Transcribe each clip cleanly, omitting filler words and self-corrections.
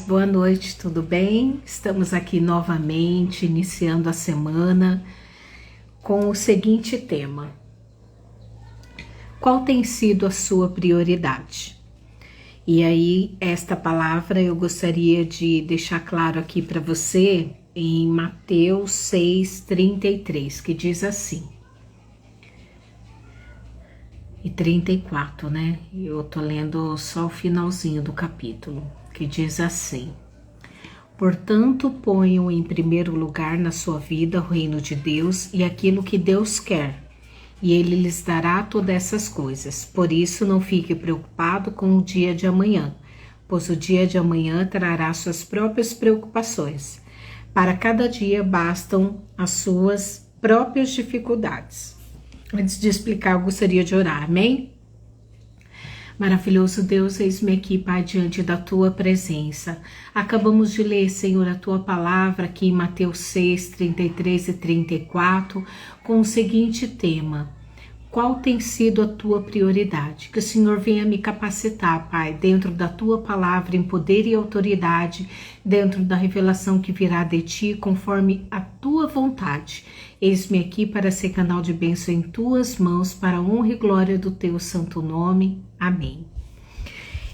Boa noite, tudo bem? Estamos aqui novamente, iniciando a semana com o seguinte tema: qual tem sido a sua prioridade? E aí, esta palavra eu gostaria de deixar claro aqui para você em Mateus 6:33, que diz assim, e 34, né? Eu tô lendo só o finalzinho do capítulo, que diz assim: portanto, ponham em primeiro lugar na sua vida o reino de Deus e aquilo que Deus quer, e Ele lhes dará todas essas coisas. Por isso, não fique preocupado com o dia de amanhã, pois o dia de amanhã trará suas próprias preocupações. Para cada dia bastam as suas próprias dificuldades. Antes de explicar, eu gostaria de orar, amém? Maravilhoso Deus, eis-me aqui, Pai, diante da Tua presença. Acabamos de ler, Senhor, a Tua palavra aqui em Mateus 6, 33 e 34, com o seguinte tema: qual tem sido a Tua prioridade? Que o Senhor venha me capacitar, Pai, dentro da Tua palavra, em poder e autoridade, dentro da revelação que virá de Ti, conforme a Tua vontade. Eis-me aqui para ser canal de bênção em Tuas mãos, para a honra e glória do Teu santo nome. Amém.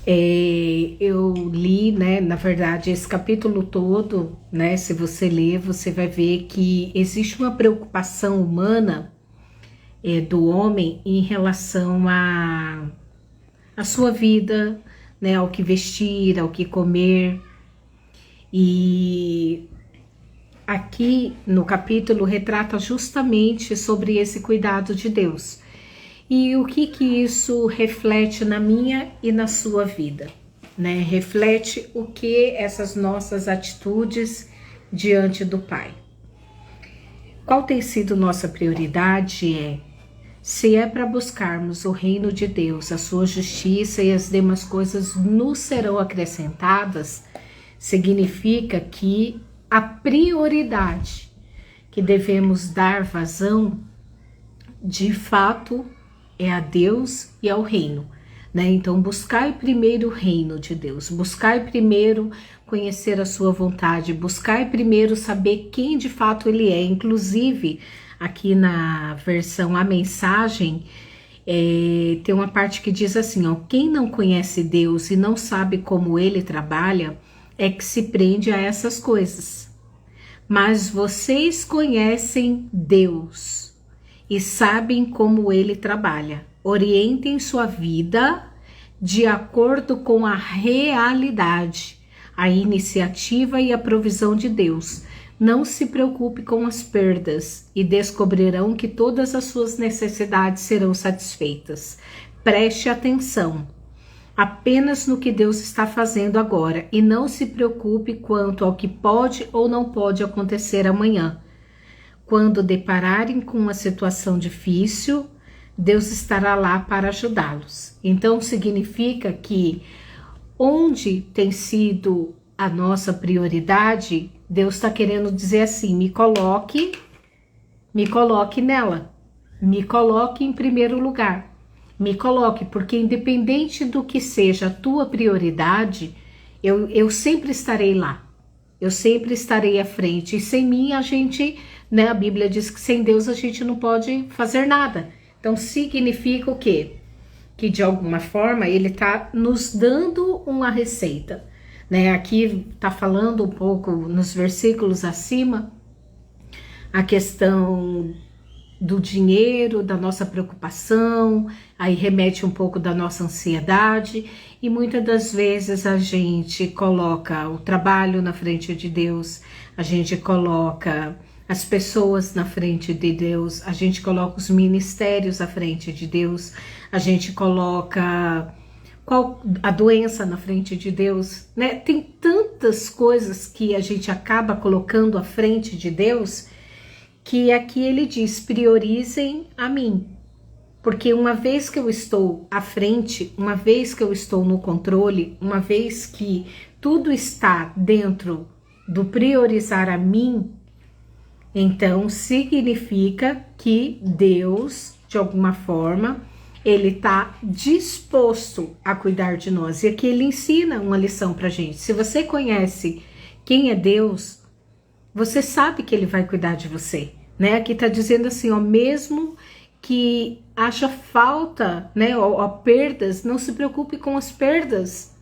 Eu li, né, na verdade, esse capítulo todo, né, se você ler, você vai ver que existe uma preocupação humana do homem em relação à sua vida, né, ao que vestir, ao que comer. E aqui no capítulo retrata justamente sobre esse cuidado de Deus. E o que isso reflete na minha e na sua vida, né? Reflete o que essas nossas atitudes diante do Pai. Qual tem sido nossa prioridade? Se é para buscarmos o reino de Deus, a sua justiça e as demais coisas nos serão acrescentadas, significa que a prioridade que devemos dar vazão, de fato, é a Deus e ao reino, né? Então, buscai primeiro o reino de Deus, buscai primeiro conhecer a sua vontade, buscai primeiro saber quem de fato Ele é. Inclusive, aqui na versão A Mensagem, tem uma parte que diz assim, ó: quem não conhece Deus e não sabe como Ele trabalha, é que se prende a essas coisas. Mas vocês conhecem Deus e sabem como Ele trabalha. Orientem sua vida de acordo com a realidade, a iniciativa e a provisão de Deus. Não se preocupe com as perdas e descobrirão que todas as suas necessidades serão satisfeitas. Preste atenção apenas no que Deus está fazendo agora e não se preocupe quanto ao que pode ou não pode acontecer amanhã. Quando depararem com uma situação difícil, Deus estará lá para ajudá-los. Então significa que onde tem sido a nossa prioridade, Deus está querendo dizer assim: me coloque nela, me coloque em primeiro lugar, me coloque, porque independente do que seja a tua prioridade, eu sempre estarei lá, eu sempre estarei à frente, e sem mim a gente, né, a Bíblia diz que sem Deus a gente não pode fazer nada. Então significa o quê? Que de alguma forma Ele está nos dando uma receita, né? Aqui está falando um pouco nos versículos acima a questão do dinheiro, da nossa preocupação, aí remete um pouco da nossa ansiedade, e muitas das vezes a gente coloca o trabalho na frente de Deus, a gente coloca as pessoas na frente de Deus, a gente coloca os ministérios à frente de Deus, a gente coloca a doença na frente de Deus, né? Tem tantas coisas que a gente acaba colocando à frente de Deus, que aqui ele diz: priorizem a mim, porque uma vez que eu estou à frente, uma vez que eu estou no controle, uma vez que tudo está dentro do priorizar a mim, então significa que Deus, de alguma forma, Ele está disposto a cuidar de nós. E aqui ele ensina uma lição para gente. Se você conhece quem é Deus, você sabe que ele vai cuidar de você, né? Aqui está dizendo assim, ó, mesmo que haja falta, né, ó, perdas, não se preocupe com as perdas.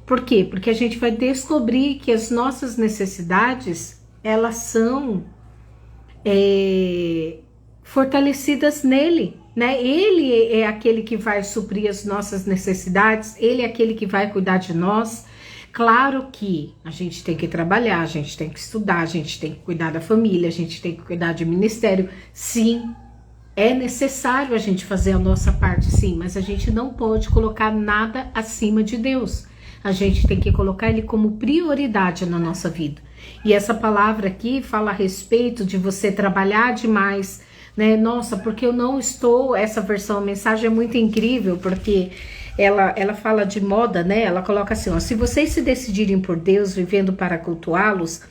Por quê? Porque a gente vai descobrir que as nossas necessidades, elas são fortalecidas nele, né? Ele é aquele que vai suprir as nossas necessidades, ele é aquele que vai cuidar de nós. Claro que a gente tem que trabalhar, a gente tem que estudar, a gente tem que cuidar da família, a gente tem que cuidar de ministério. Sim, é necessário a gente fazer a nossa parte, sim, mas a gente não pode colocar nada acima de Deus. A gente tem que colocar ele como prioridade na nossa vida. E essa palavra aqui fala a respeito de você trabalhar demais, né? Nossa, porque eu não estou... Essa versão, a mensagem é muito incrível, porque ela fala de moda, né? Ela coloca assim, ó, se vocês se decidirem por Deus, vivendo para cultuá-los,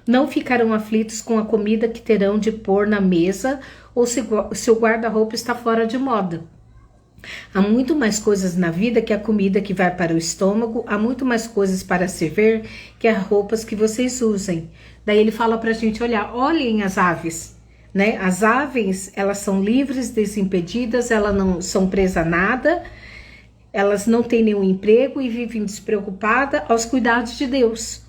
não ficarão aflitos com a comida que terão de pôr na mesa, ou se o guarda-roupa está fora de moda. Há muito mais coisas na vida que a comida que vai para o estômago, há muito mais coisas para se ver que as roupas que vocês usem. Daí ele fala pra gente olhar, olhem as aves, né? As aves, elas são livres, desimpedidas, elas não são presas a nada, elas não têm nenhum emprego e vivem despreocupadas aos cuidados de Deus.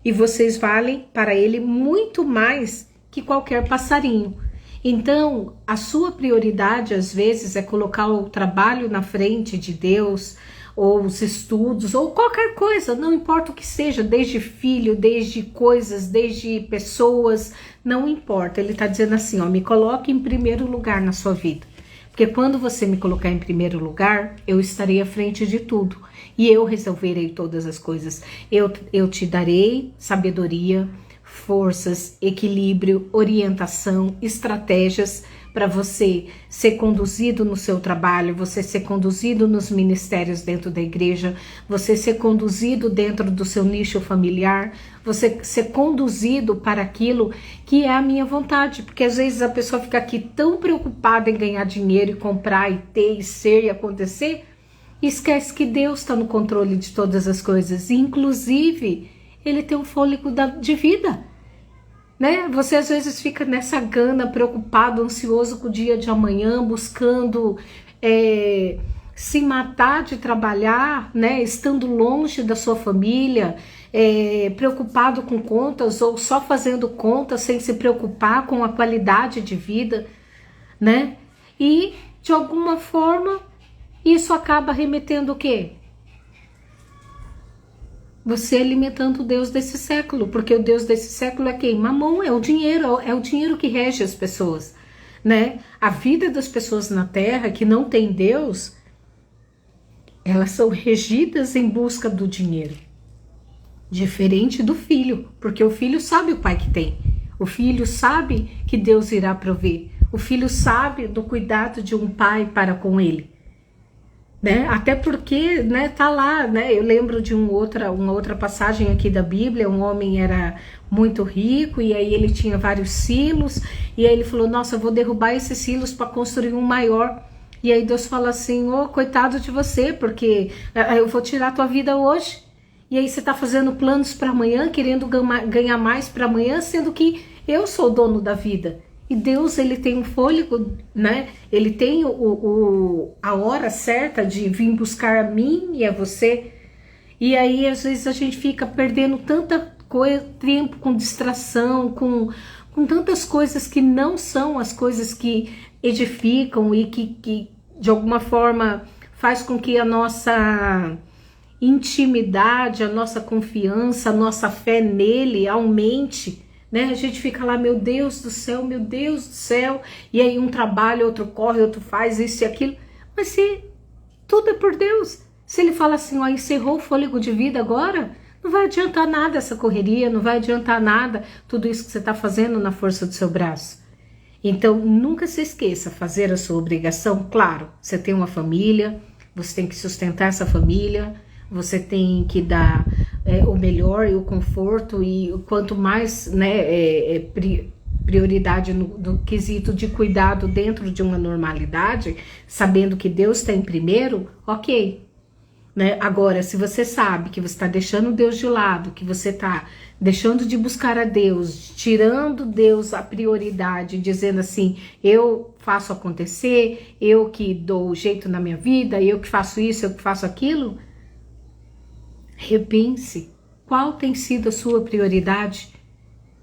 E vocês valem para ele muito mais que qualquer passarinho. Então, a sua prioridade, às vezes, é colocar o trabalho na frente de Deus, ou os estudos, ou qualquer coisa, não importa o que seja, desde filho, desde coisas, desde pessoas, não importa. Ele está dizendo assim, ó, me coloque em primeiro lugar na sua vida. Porque quando você me colocar em primeiro lugar, eu estarei à frente de tudo. E eu resolverei todas as coisas. Eu te darei sabedoria, forças, equilíbrio, orientação, estratégias para você ser conduzido no seu trabalho, você ser conduzido nos ministérios dentro da igreja, você ser conduzido dentro do seu nicho familiar, você ser conduzido para aquilo que é a minha vontade, porque às vezes a pessoa fica aqui tão preocupada em ganhar dinheiro e comprar e ter e ser e acontecer, e esquece que Deus está no controle de todas as coisas, inclusive ele tem um fôlego de vida, né? Você às vezes fica nessa gana, preocupado, ansioso com o dia de amanhã, buscando se matar de trabalhar, né? Estando longe da sua família, preocupado com contas ou só fazendo contas sem se preocupar com a qualidade de vida, né? E de alguma forma isso acaba remetendo o quê? Você alimentando o Deus desse século, porque o Deus desse século é quem? Mamon, é o dinheiro que rege as pessoas, né? A vida das pessoas na Terra que não tem Deus, elas são regidas em busca do dinheiro. Diferente do filho, porque o filho sabe o pai que tem. O filho sabe que Deus irá prover. O filho sabe do cuidado de um pai para com ele. Né? Até porque, né, tá lá, né? Eu lembro de uma outra passagem aqui da Bíblia. Um homem era muito rico e aí ele tinha vários silos e aí ele falou, nossa, eu vou derrubar esses silos para construir um maior. E aí Deus fala assim, coitado de você, porque eu vou tirar a tua vida hoje. E aí você tá fazendo planos para amanhã, querendo ganhar mais para amanhã, sendo que eu sou o dono da vida. E Deus, ele tem um fôlego, né? Ele tem a hora certa de vir buscar a mim e a você. E aí, às vezes, a gente fica perdendo tanta tempo com distração, com tantas coisas que não são as coisas que edificam e que de alguma forma, faz com que a nossa intimidade, a nossa confiança, a nossa fé nele aumente. Né? A gente fica lá, meu Deus do céu, e aí um trabalha, outro corre, outro faz isso e aquilo, mas se tudo é por Deus, se ele fala assim, encerrou o fôlego de vida agora, não vai adiantar nada essa correria, não vai adiantar nada tudo isso que você está fazendo na força do seu braço. Então nunca se esqueça, fazer a sua obrigação, claro, você tem uma família, você tem que sustentar essa família, você tem que dar o melhor e o conforto, e quanto mais, né, prioridade no quesito de cuidado dentro de uma normalidade, sabendo que Deus está em primeiro, ok. Né? Agora, se você sabe que você está deixando Deus de lado, que você está deixando de buscar a Deus, tirando Deus a prioridade, dizendo assim, eu faço acontecer, eu que dou jeito na minha vida, eu que faço isso, eu que faço aquilo, repense qual tem sido a sua prioridade.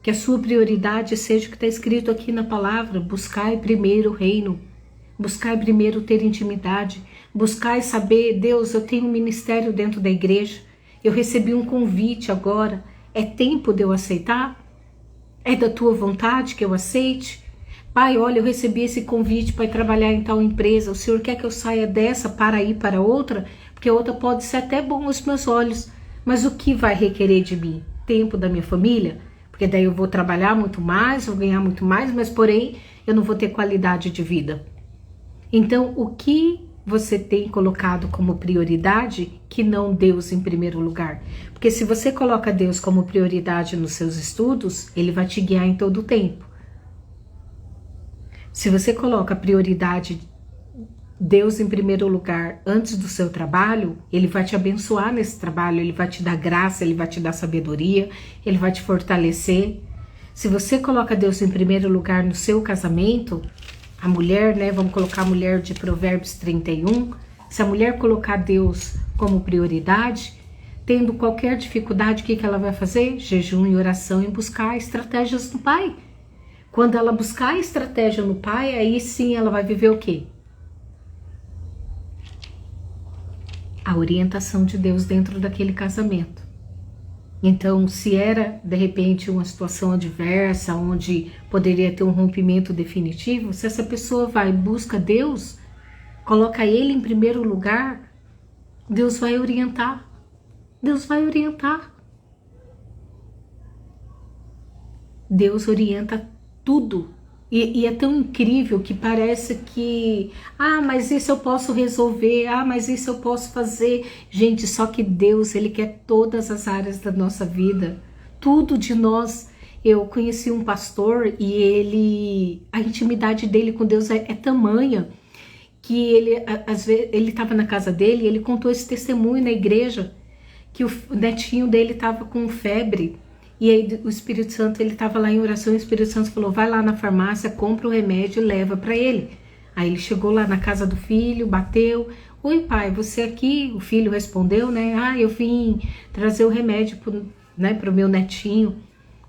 Que a sua prioridade seja o que está escrito aqui na palavra, buscai primeiro o reino, buscai primeiro ter intimidade, buscai saber, Deus, eu tenho um ministério dentro da igreja, eu recebi um convite agora, é tempo de eu aceitar? É da tua vontade que eu aceite? Pai, olha, eu recebi esse convite para ir trabalhar em tal empresa, o Senhor quer que eu saia dessa para ir para outra? Porque a outra pode ser até bom aos meus olhos, mas o que vai requerer de mim? Tempo da minha família? Porque daí eu vou trabalhar muito mais, vou ganhar muito mais, mas porém eu não vou ter qualidade de vida. Então, o que você tem colocado como prioridade que não Deus em primeiro lugar? Porque se você coloca Deus como prioridade nos seus estudos, Ele vai te guiar em todo o tempo. Se você coloca prioridade Deus em primeiro lugar antes do seu trabalho, Ele vai te abençoar nesse trabalho, Ele vai te dar graça, Ele vai te dar sabedoria, Ele vai te fortalecer. Se você coloca Deus em primeiro lugar no seu casamento, a mulher, né, vamos colocar a mulher de Provérbios 31, se a mulher colocar Deus como prioridade, tendo qualquer dificuldade, o que ela vai fazer? Jejum e oração e buscar estratégias no Pai. Quando ela buscar estratégia no Pai, aí sim ela vai viver o quê? A orientação de Deus dentro daquele casamento. Então, se era, de repente, uma situação adversa, onde poderia ter um rompimento definitivo, se essa pessoa vai e busca Deus, coloca Ele em primeiro lugar, Deus vai orientar. Deus vai orientar. Deus orienta tudo. E é tão incrível que parece que, mas isso eu posso resolver, mas isso eu posso fazer. Gente, só que Deus, Ele quer todas as áreas da nossa vida, tudo de nós. Eu conheci um pastor e a intimidade dele com Deus é tamanha, que ele, às vezes, ele estava na casa dele e ele contou esse testemunho na igreja, que o netinho dele estava com febre. E aí o Espírito Santo, ele estava lá em oração, e o Espírito Santo falou, vai lá na farmácia, compra o remédio e leva para ele. Aí ele chegou lá na casa do filho, bateu, oi pai, você aqui? O filho respondeu, né, eu vim trazer o remédio pro meu netinho.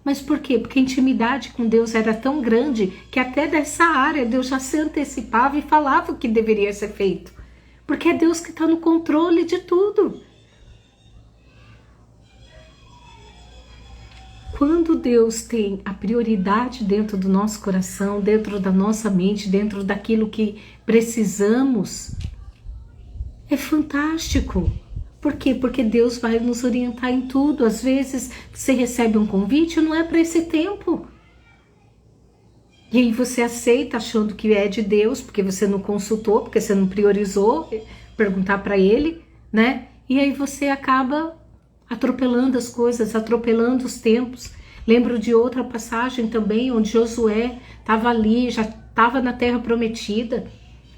Mas por quê? Porque a intimidade com Deus era tão grande, que até dessa área Deus já se antecipava e falava o que deveria ser feito. Porque é Deus que está no controle de tudo. Quando Deus tem a prioridade dentro do nosso coração, dentro da nossa mente, dentro daquilo que precisamos, é fantástico. Por quê? Porque Deus vai nos orientar em tudo. Às vezes você recebe um convite, não é para esse tempo. E aí você aceita achando que é de Deus, porque você não consultou, porque você não priorizou perguntar para Ele, né? E aí você acaba atropelando as coisas, atropelando os tempos. Lembro de outra passagem também, onde Josué estava ali, já estava na terra prometida,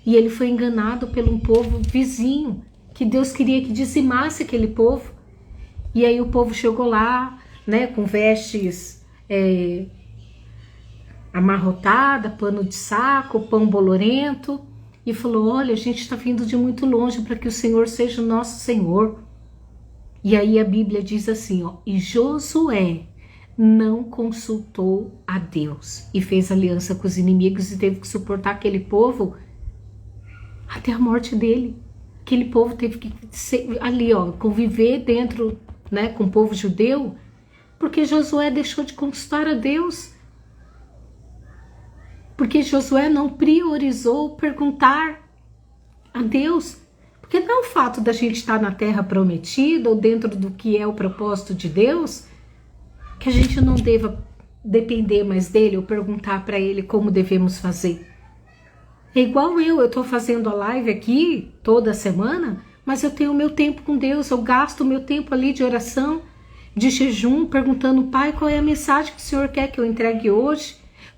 e ele foi enganado por um povo vizinho, que Deus queria que dizimasse aquele povo. E aí o povo chegou lá, né, com vestes amarrotada, pano de saco, pão bolorento, e falou, olha, a gente está vindo de muito longe para que o Senhor seja o nosso Senhor. E aí a Bíblia diz assim, e Josué não consultou a Deus e fez aliança com os inimigos e teve que suportar aquele povo até a morte dele. Aquele povo teve que ali, conviver dentro, né, com o povo judeu, porque Josué deixou de consultar a Deus. Porque Josué não priorizou perguntar a Deus. Porque não é o fato da gente estar na terra prometida ou dentro do que é o propósito de Deus que a gente não deva depender mais dele ou perguntar para ele como devemos fazer. É igual eu estou fazendo a live aqui toda semana, mas eu tenho o meu tempo com Deus, eu gasto o meu tempo ali de oração, de jejum, perguntando, Pai, qual é a mensagem que o Senhor quer que eu entregue hoje?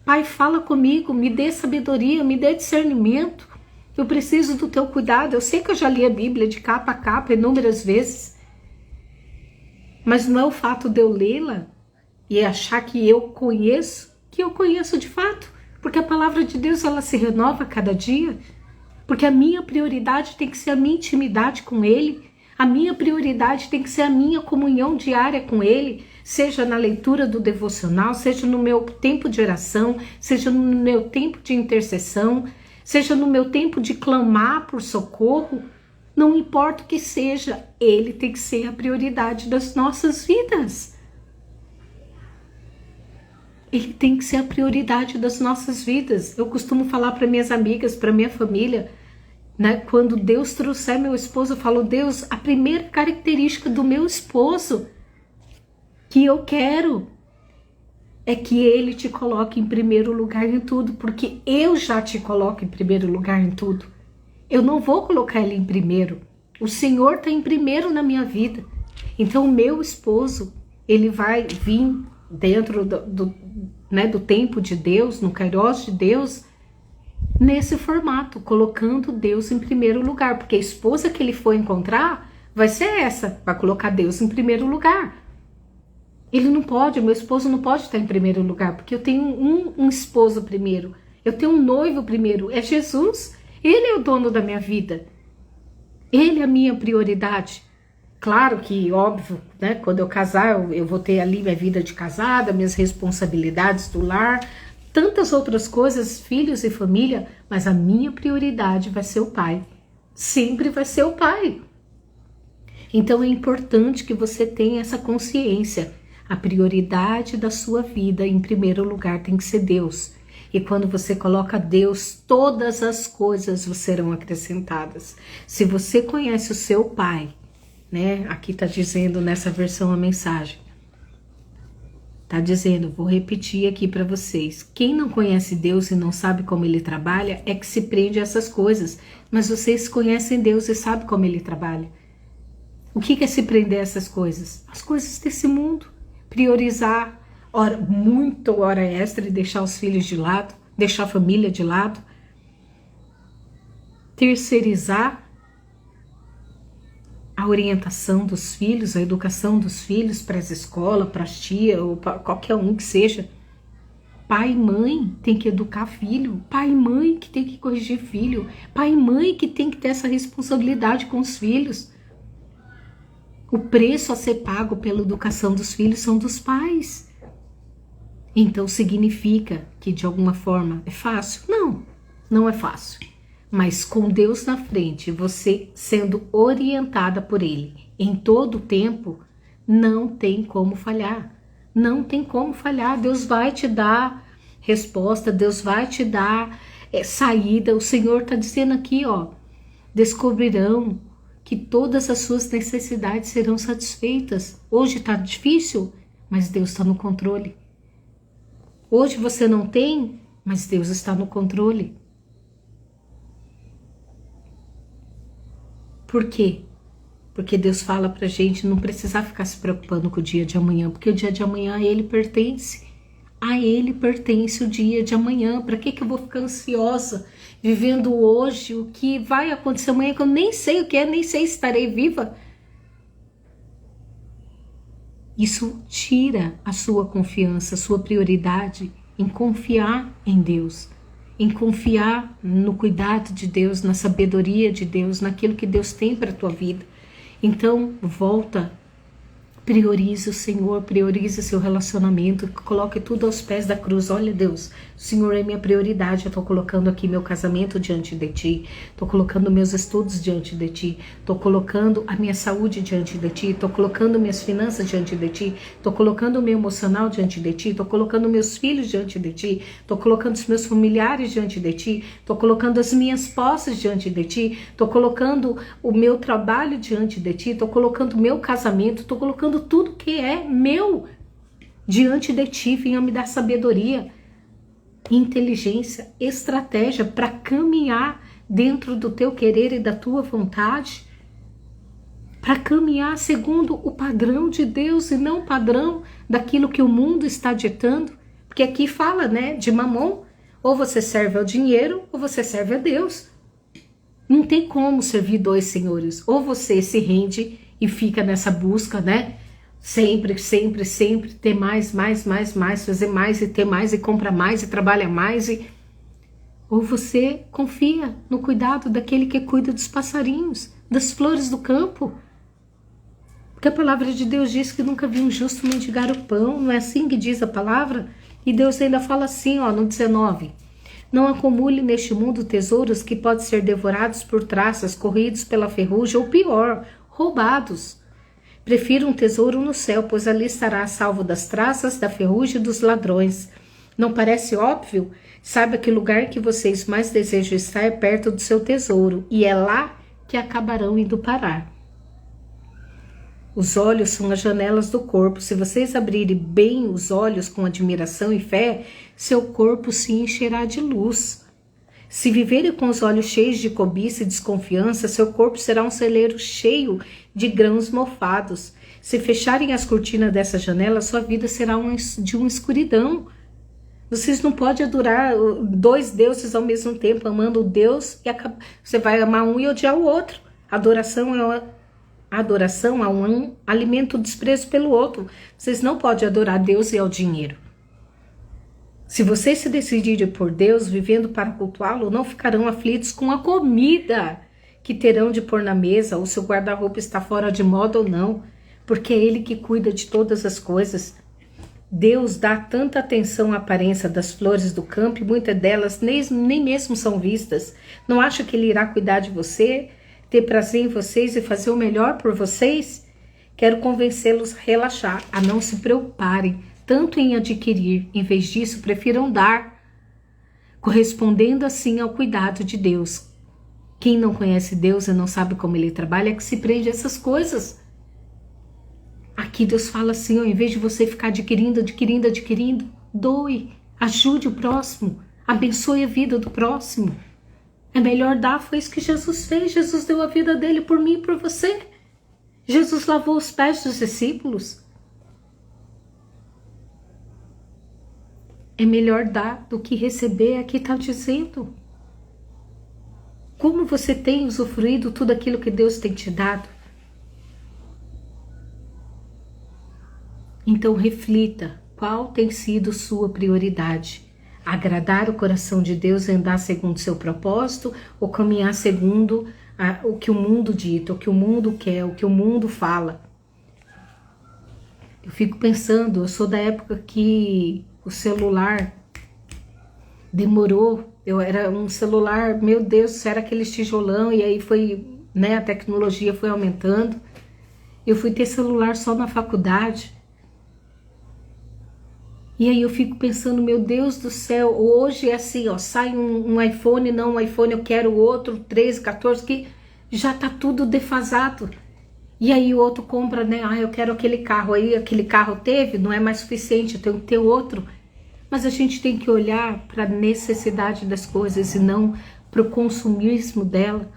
Pai, fala comigo, me dê sabedoria, me dê discernimento. Eu preciso do teu cuidado. Eu sei que eu já li a Bíblia de capa a capa inúmeras vezes, mas não é o fato de eu lê-la e achar que eu conheço de fato, porque a palavra de Deus ela se renova a cada dia, porque a minha prioridade tem que ser a minha intimidade com Ele, a minha prioridade tem que ser a minha comunhão diária com Ele, seja na leitura do devocional, seja no meu tempo de oração, seja no meu tempo de intercessão, seja no meu tempo de clamar por socorro. Não importa o que seja, Ele tem que ser a prioridade das nossas vidas. Ele tem que ser a prioridade das nossas vidas. Eu costumo falar para minhas amigas, para minha família, né? Quando Deus trouxer meu esposo, eu falo, Deus, a primeira característica do meu esposo que eu quero é que ele te coloque em primeiro lugar em tudo, porque eu já te coloco em primeiro lugar em tudo. Eu não vou colocar ele em primeiro. O Senhor está em primeiro na minha vida. Então, o meu esposo, ele vai vir dentro do tempo de Deus, no Kairos de Deus, nesse formato, colocando Deus em primeiro lugar. Porque a esposa que ele for encontrar vai ser essa, vai colocar Deus em primeiro lugar. Ele não pode, meu esposo não pode estar em primeiro lugar, porque eu tenho um esposo primeiro, eu tenho um noivo primeiro, é Jesus. Ele é o dono da minha vida. Ele é a minha prioridade. Claro que, óbvio, né, quando eu casar, eu vou ter ali minha vida de casada, minhas responsabilidades do lar, tantas outras coisas, filhos e família, mas a minha prioridade vai ser o Pai. Sempre vai ser o Pai. Então é importante que você tenha essa consciência. A prioridade da sua vida, em primeiro lugar, tem que ser Deus. E quando você coloca Deus, todas as coisas serão acrescentadas. Se você conhece o seu Pai, né? Aqui está dizendo nessa versão a mensagem. Está dizendo, vou repetir aqui para vocês. Quem não conhece Deus e não sabe como Ele trabalha, é que se prende a essas coisas. Mas vocês conhecem Deus e sabem como Ele trabalha. O que é se prender a essas coisas? As coisas desse mundo. Priorizar muita hora extra e deixar os filhos de lado, deixar a família de lado. Terceirizar a orientação dos filhos, a educação dos filhos para as escolas, para as tias ou para qualquer um que seja. Pai e mãe tem que educar filho, pai e mãe que tem que corrigir filho, pai e mãe que tem que ter essa responsabilidade com os filhos. O preço a ser pago pela educação dos filhos são dos pais. Então significa que de alguma forma é fácil? Não, não é fácil. Mas com Deus na frente, você sendo orientada por Ele em todo o tempo, não tem como falhar. Não tem como falhar. Deus vai te dar resposta, Deus vai te dar saída. O Senhor está dizendo aqui, ó, descobrirão que todas as suas necessidades serão satisfeitas. Hoje está difícil, mas Deus está no controle. Hoje você não tem, mas Deus está no controle. Por quê? Porque Deus fala pra gente não precisar ficar se preocupando com o dia de amanhã, porque o dia de amanhã a Ele pertence. A Ele pertence o dia de amanhã. Para que eu vou ficar ansiosa, vivendo hoje o que vai acontecer amanhã, que eu nem sei o que é, nem sei se estarei viva? Isso tira a sua confiança, a sua prioridade em confiar em Deus, em confiar no cuidado de Deus, na sabedoria de Deus, naquilo que Deus tem para a tua vida. Então, volta, priorize o Senhor, priorize seu relacionamento, coloque tudo aos pés da cruz. Olha, Deus, o Senhor é minha prioridade. Eu estou colocando aqui meu casamento diante de Ti, estou colocando meus estudos diante de Ti, estou colocando a minha saúde diante de Ti, estou colocando minhas finanças diante de Ti, estou colocando o meu emocional diante de Ti, estou colocando meus filhos diante de Ti, estou colocando os meus familiares diante de Ti, estou colocando as minhas posses diante de Ti, estou colocando o meu trabalho diante de Ti, estou colocando o meu casamento, estou colocando tudo que é meu diante de Ti. Venha me dar sabedoria, inteligência, estratégia para caminhar dentro do Teu querer e da Tua vontade, para caminhar segundo o padrão de Deus e não o padrão daquilo que o mundo está ditando, Porque aqui fala, né, de mamon. Ou você serve ao dinheiro, ou você serve a Deus. Não tem como servir dois senhores. Ou você se rende e fica nessa busca, né? Sempre, sempre, sempre ter mais, fazer mais e ter mais e compra mais e trabalha mais. Ou você confia no cuidado daquele que cuida dos passarinhos, das flores do campo. Porque a palavra de Deus diz que nunca vi um justo mendigar o pão. Não é assim que diz a palavra? E Deus ainda fala assim, ó, no 19. Não acumule neste mundo tesouros que podem ser devorados por traças, corridos pela ferrugem ou pior, roubados. Prefiro um tesouro no céu, pois ali estará salvo das traças, da ferrugem e dos ladrões. Não parece óbvio? Saiba que o lugar que vocês mais desejam estar é perto do seu tesouro, e é lá que acabarão indo parar. Os olhos são as janelas do corpo. Se vocês abrirem bem os olhos com admiração e fé, seu corpo se encherá de luz. Se viverem com os olhos cheios de cobiça e desconfiança, seu corpo será um celeiro cheio de grãos mofados. Se fecharem as cortinas dessa janela, sua vida será de uma escuridão. Vocês não podem adorar dois deuses ao mesmo tempo, amando o Deus e você vai amar um e odiar o outro. Adoração é um alimento desprezo pelo outro. Vocês não podem adorar a Deus e ao dinheiro. Se vocês se decidirem por Deus, vivendo para cultuá-lo, não ficarão aflitos com a comida que terão de pôr na mesa, ou se o guarda-roupa está fora de moda ou não, porque é Ele que cuida de todas as coisas. Deus dá tanta atenção à aparência das flores do campo e muitas delas nem mesmo são vistas. Não acha que Ele irá cuidar de você, ter prazer em vocês e fazer o melhor por vocês? Quero convencê-los a relaxar, a não se preocuparem tanto em adquirir. Em vez disso, prefiram dar, correspondendo assim ao cuidado de Deus. Quem não conhece Deus e não sabe como Ele trabalha é que se prende a essas coisas. Aqui Deus fala assim, ó, em vez de você ficar adquirindo, doe, ajude o próximo, abençoe a vida do próximo. É melhor dar, foi isso que Jesus fez. Jesus deu a vida dele por mim e por você. Jesus lavou os pés dos discípulos. É melhor dar do que receber, aqui está dizendo. Como você tem usufruído tudo aquilo que Deus tem te dado? Então reflita, qual tem sido sua prioridade? Agradar o coração de Deus e andar segundo seu propósito, ou caminhar segundo o que o mundo dita, o que o mundo quer, o que o mundo fala? Eu fico pensando, eu sou da época que o celular demorou, era um celular, meu Deus, era aquele tijolão, e aí foi, né, a tecnologia foi aumentando. Eu fui ter celular só na faculdade. E aí eu fico pensando, meu Deus do céu, hoje é assim, ó, sai um iPhone, não um iPhone, eu quero outro, 13, 14, que já tá tudo defasado. E aí o outro compra, né, eu quero aquele carro, aí aquele carro teve, não é mais suficiente, eu tenho que ter outro. Mas a gente tem que olhar para a necessidade das coisas e não para o consumismo dela.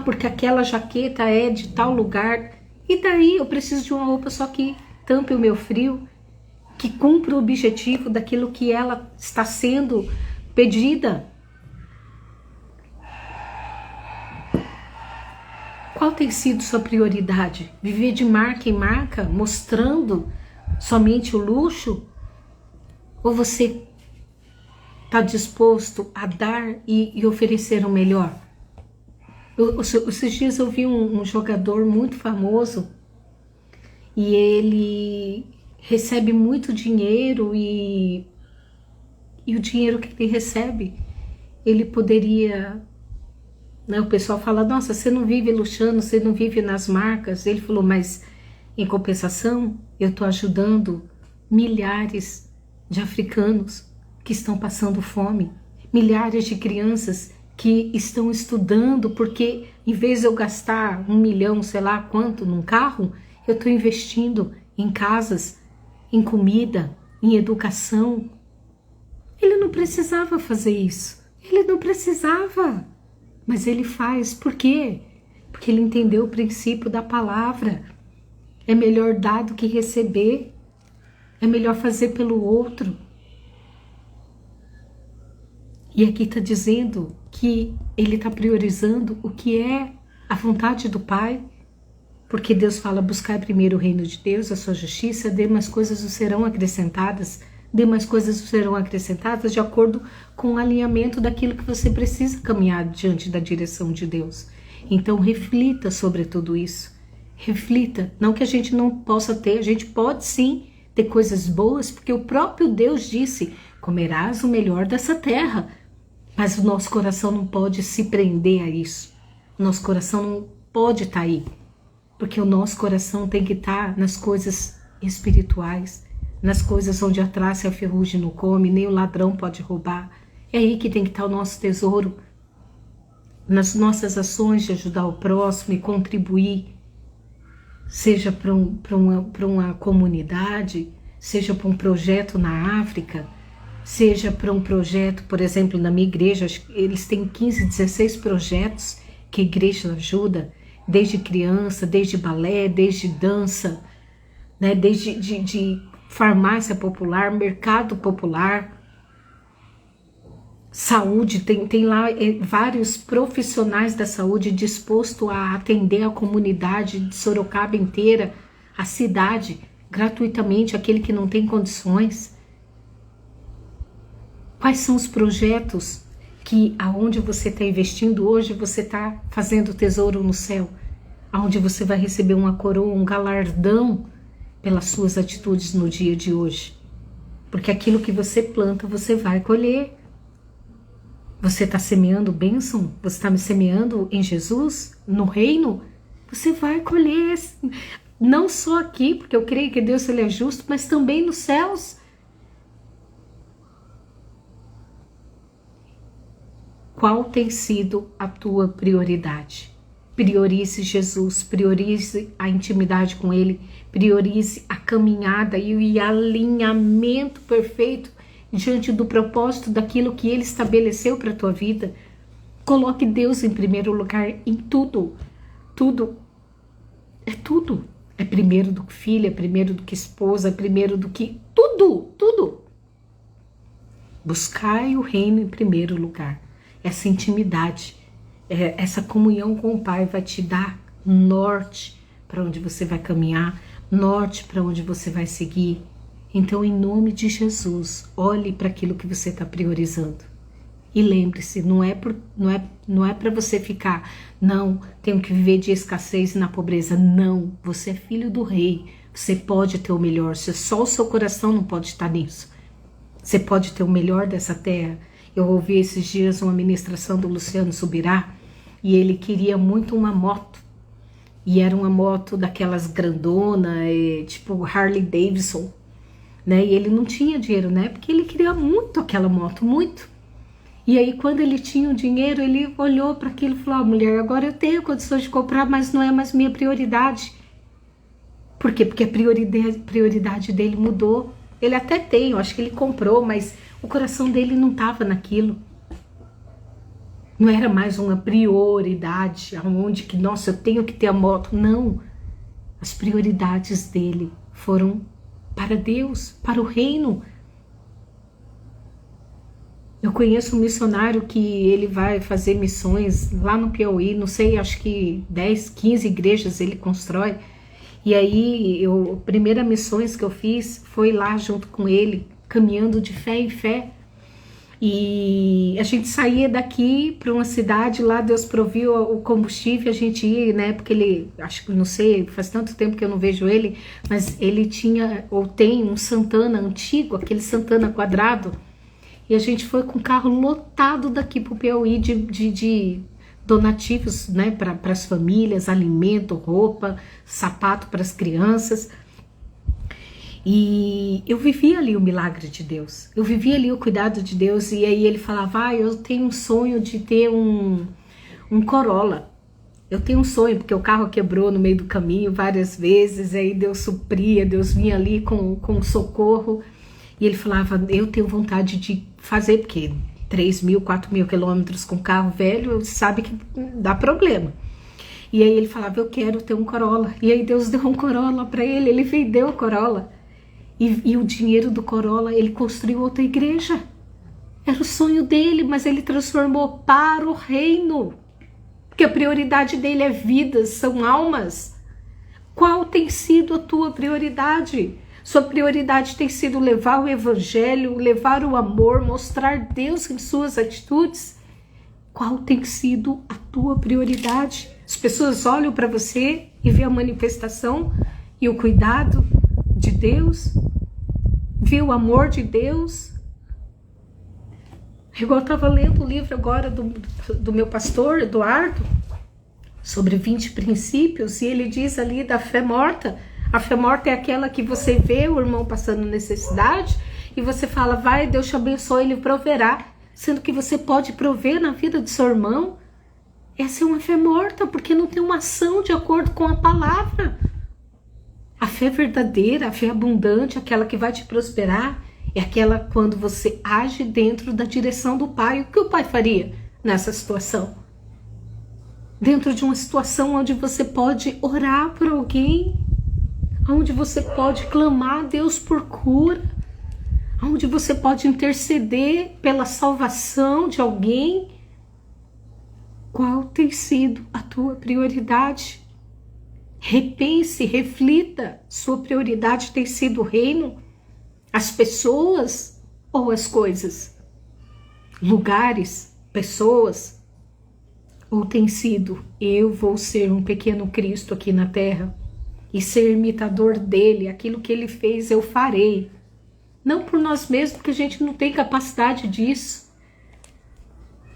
Porque aquela jaqueta é de tal lugar, e daí eu preciso de uma roupa só que tampe o meu frio, que cumpra o objetivo daquilo que ela está sendo pedida. Qual tem sido sua prioridade? Viver de marca em marca, mostrando somente o luxo? Ou você está disposto a dar e oferecer o melhor? Esses dias eu vi um jogador muito famoso e ele recebe muito dinheiro e o dinheiro que ele recebe, ele poderia, né, o pessoal fala, nossa, você não vive luxando, você não vive nas marcas. Ele falou, mas em compensação eu estou ajudando milhares de africanos que estão passando fome, milhares de crianças que estão estudando, porque em vez de eu gastar 1 milhão, sei lá quanto, num carro, eu estou investindo em casas, em comida, em educação. Ele não precisava fazer isso. Ele não precisava. Mas ele faz. Por quê? Porque ele entendeu o princípio da palavra. É melhor dar do que receber. É melhor fazer pelo outro. E aqui está dizendo que ele está priorizando o que é a vontade do Pai, porque Deus fala: buscar primeiro o reino de Deus, a sua justiça, demais coisas vos serão acrescentadas. Demais coisas vos serão acrescentadas de acordo com o alinhamento daquilo que você precisa caminhar diante da direção de Deus. Então reflita sobre tudo isso. Reflita, não que a gente não possa ter, a gente pode sim ter coisas boas, porque o próprio Deus disse: comerás o melhor dessa terra. Mas o nosso coração não pode se prender a isso. O nosso coração não pode estar aí, porque o nosso coração tem que estar nas coisas espirituais, nas coisas onde a traça e a ferrugem não come, nem o ladrão pode roubar. É aí que tem que estar o nosso tesouro, nas nossas ações de ajudar o próximo e contribuir, seja para uma comunidade, seja para um projeto na África, seja para um projeto, por exemplo, na minha igreja, eles têm 15, 16 projetos que a igreja ajuda, desde criança, desde balé, desde dança, né, desde de farmácia popular, mercado popular, saúde, tem lá vários profissionais da saúde dispostos a atender a comunidade de Sorocaba inteira, a cidade, gratuitamente, aquele que não tem condições. Quais são os projetos que aonde você está investindo hoje, você está fazendo tesouro no céu, aonde você vai receber uma coroa, um galardão pelas suas atitudes no dia de hoje? Porque aquilo que você planta, você vai colher. Você está semeando bênção? Você está me semeando em Jesus, no reino? Você vai colher, não só aqui, porque eu creio que Deus ele é justo, mas também nos céus. Qual tem sido a tua prioridade? Priorize Jesus, priorize a intimidade com Ele, priorize a caminhada e o alinhamento perfeito diante do propósito daquilo que Ele estabeleceu para a tua vida. Coloque Deus em primeiro lugar em tudo. Tudo. É tudo. É primeiro do que filho, é primeiro do que esposa, é primeiro do que... Tudo. Buscai o reino em primeiro lugar. Essa intimidade, essa comunhão com o Pai vai te dar norte para onde você vai caminhar, norte para onde você vai seguir. Então, em nome de Jesus, olhe para aquilo que você está priorizando. E lembre-se, não é para você ficar, não, tenho que viver de escassez e na pobreza. Não, você é filho do rei, você pode ter o melhor, só o seu coração não pode estar nisso. Você pode ter o melhor dessa terra. Eu ouvi esses dias uma ministração do Luciano Subirá e ele queria muito uma moto. E era uma moto daquelas grandona, tipo Harley Davidson, né? E ele não tinha dinheiro, né? Porque ele queria muito aquela moto, muito. E aí quando ele tinha o dinheiro, ele olhou para aquilo e falou: mulher, agora eu tenho condições de comprar, mas não é mais minha prioridade. Por quê? Porque a prioridade dele mudou. Ele até tem, eu acho que ele comprou, mas o coração dele não estava naquilo. Não era mais uma prioridade, aonde que, nossa, eu tenho que ter a moto. Não. As prioridades dele foram para Deus, para o reino. Eu conheço um missionário que ele vai fazer missões lá no Piauí, não sei, acho que 10, 15 igrejas ele constrói. E aí, a primeira missões que eu fiz foi lá junto com ele, caminhando de fé em fé. E a gente saía daqui para uma cidade, lá Deus proviu o combustível, a gente ia, né? Porque ele, acho que não sei, faz tanto tempo que eu não vejo ele, mas ele tinha ou tem um Santana antigo, aquele Santana quadrado. E a gente foi com o carro lotado daqui para o Piauí de donativos, né, para as famílias, alimento, roupa, sapato para as crianças. E eu vivia ali o milagre de Deus, eu vivia ali o cuidado de Deus. E aí ele falava: eu tenho um sonho de ter um Corolla. Eu tenho um sonho, porque o carro quebrou no meio do caminho várias vezes, aí Deus supria, Deus vinha ali com socorro. E ele falava: eu tenho vontade de fazer, porque 3.000, 4.000 quilômetros com carro velho, sabe que dá problema. E aí ele falava: eu quero ter um Corolla. E aí Deus deu um Corolla para ele, ele vendeu o Corolla. E o dinheiro do Corolla, ele construiu outra igreja. Era o sonho dele, mas ele transformou para o reino. Porque a prioridade dele é vidas, são almas. Qual tem sido a tua prioridade? Sua prioridade tem sido levar o evangelho, levar o amor, mostrar Deus em suas atitudes? Qual tem sido a tua prioridade? As pessoas olham para você e vê a manifestação e o cuidado de Deus, vê o amor de Deus. Igual eu estava lendo o livro agora do meu pastor Eduardo, sobre 20 princípios, e ele diz ali da fé morta. A fé morta é aquela que você vê o irmão passando necessidade e você fala, vai, Deus te abençoe, ele proverá. Sendo que você pode prover na vida do seu irmão. Essa é uma fé morta, porque não tem uma ação de acordo com a palavra. A fé verdadeira, a fé abundante, aquela que vai te prosperar, é aquela quando você age dentro da direção do Pai. O que o Pai faria nessa situação? Dentro de uma situação onde você pode orar por alguém, onde você pode clamar a Deus por cura, onde você pode interceder pela salvação de alguém. Qual tem sido a tua prioridade? Repense, reflita. Sua prioridade tem sido o reino, as pessoas ou as coisas? Lugares, pessoas? Ou tem sido, eu vou ser um pequeno Cristo aqui na terra e ser imitador dele, aquilo que ele fez eu farei. Não por nós mesmos, porque a gente não tem capacidade disso,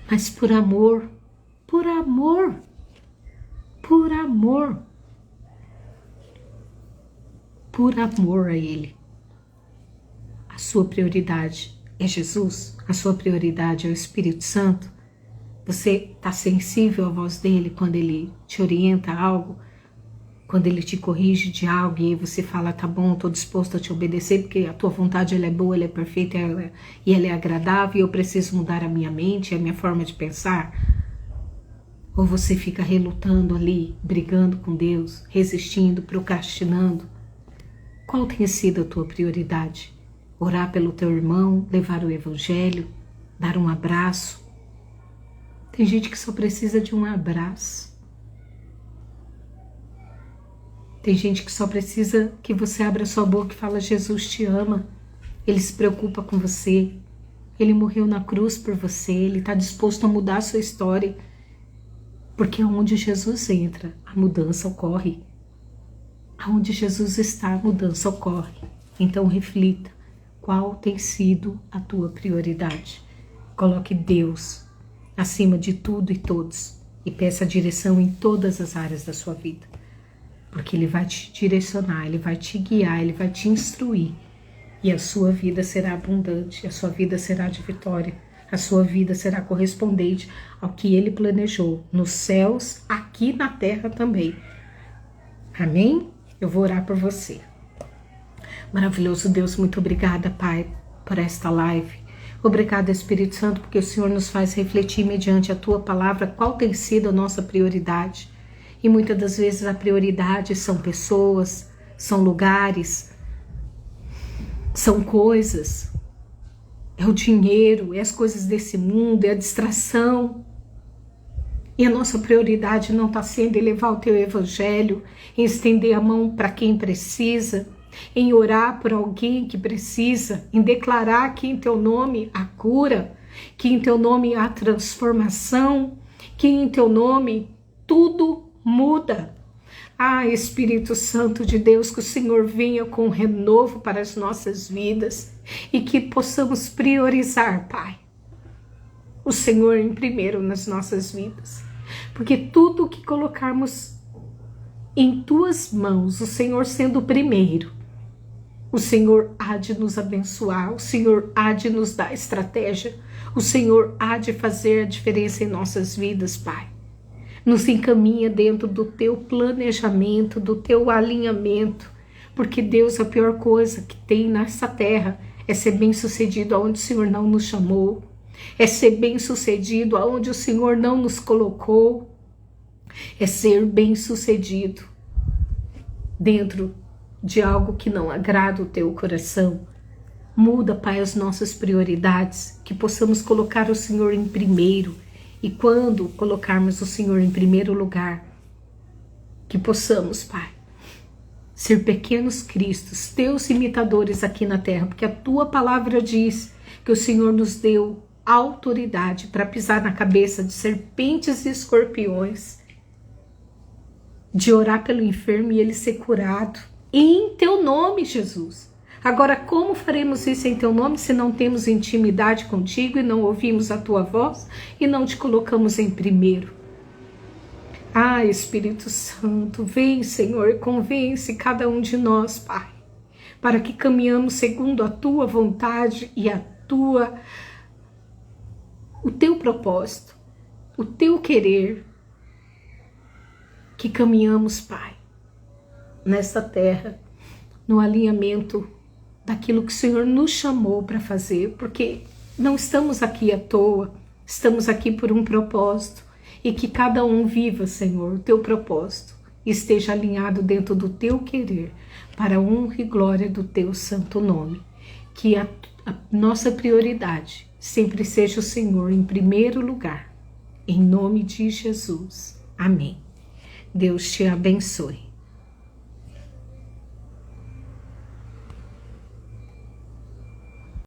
mas por amor, por amor, por amor, por amor a ele. A sua prioridade é Jesus, a sua prioridade é o Espírito Santo. Você está sensível à voz dele quando ele te orienta a algo? Quando ele te corrige de algo e aí você fala, tá bom, estou disposto a te obedecer porque a tua vontade ela é boa, ela é perfeita e ela é agradável e eu preciso mudar a minha mente, a minha forma de pensar? Ou você fica relutando ali, brigando com Deus, resistindo, procrastinando? Qual tem sido a tua prioridade? Orar pelo teu irmão, levar o evangelho, dar um abraço? Tem gente que só precisa de um abraço. Tem gente que só precisa que você abra sua boca e fala, Jesus te ama. Ele se preocupa com você. Ele morreu na cruz por você. Ele está disposto a mudar a sua história. Porque onde Jesus entra, a mudança ocorre. Aonde Jesus está, a mudança ocorre. Então reflita, qual tem sido a tua prioridade? Coloque Deus acima de tudo e todos e peça direção em todas as áreas da sua vida. Porque ele vai te direcionar, ele vai te guiar, ele vai te instruir. E a sua vida será abundante, a sua vida será de vitória, a sua vida será correspondente ao que ele planejou nos céus, aqui na terra também. Amém? Eu vou orar por você. Maravilhoso Deus, muito obrigada, Pai, por esta live. Obrigada, Espírito Santo, porque o Senhor nos faz refletir mediante a tua palavra qual tem sido a nossa prioridade. E muitas das vezes a prioridade são pessoas, são lugares, são coisas, é o dinheiro, é as coisas desse mundo, é a distração. E a nossa prioridade não está sendo em levar o teu evangelho, em estender a mão para quem precisa, em orar por alguém que precisa, em declarar que em teu nome há cura, que em teu nome há transformação, que em teu nome tudo muda. Ah, Espírito Santo de Deus, que o Senhor venha com um renovo para as nossas vidas e que possamos priorizar, Pai, o Senhor em primeiro nas nossas vidas. Porque tudo que colocarmos em tuas mãos, o Senhor sendo o primeiro, o Senhor há de nos abençoar, o Senhor há de nos dar estratégia, o Senhor há de fazer a diferença em nossas vidas, Pai. Nos encaminha dentro do teu planejamento, do teu alinhamento, porque Deus, a pior coisa que tem nessa terra é ser bem-sucedido aonde o Senhor não nos chamou, é ser bem-sucedido aonde o Senhor não nos colocou, é ser bem-sucedido dentro de algo que não agrada o teu coração. Muda, Pai, as nossas prioridades, que possamos colocar o Senhor em primeiro. E quando colocarmos o Senhor em primeiro lugar, que possamos, Pai, ser pequenos cristos, teus imitadores aqui na terra, porque a tua palavra diz que o Senhor nos deu autoridade para pisar na cabeça de serpentes e escorpiões, de orar pelo enfermo e ele ser curado, em teu nome, Jesus. Agora, como faremos isso em teu nome se não temos intimidade contigo e não ouvimos a tua voz e não te colocamos em primeiro? Ah, Espírito Santo, vem, Senhor, e convence cada um de nós, Pai, para que caminhamos segundo a tua vontade e o teu propósito, o teu querer, que caminhamos, Pai, nesta terra, no alinhamento daquilo que o Senhor nos chamou para fazer, porque não estamos aqui à toa, estamos aqui por um propósito. E que cada um viva, Senhor, o teu propósito, esteja alinhado dentro do teu querer, para a honra e glória do teu santo nome. Que a nossa prioridade sempre seja o Senhor em primeiro lugar. Em nome de Jesus. Amém. Deus te abençoe.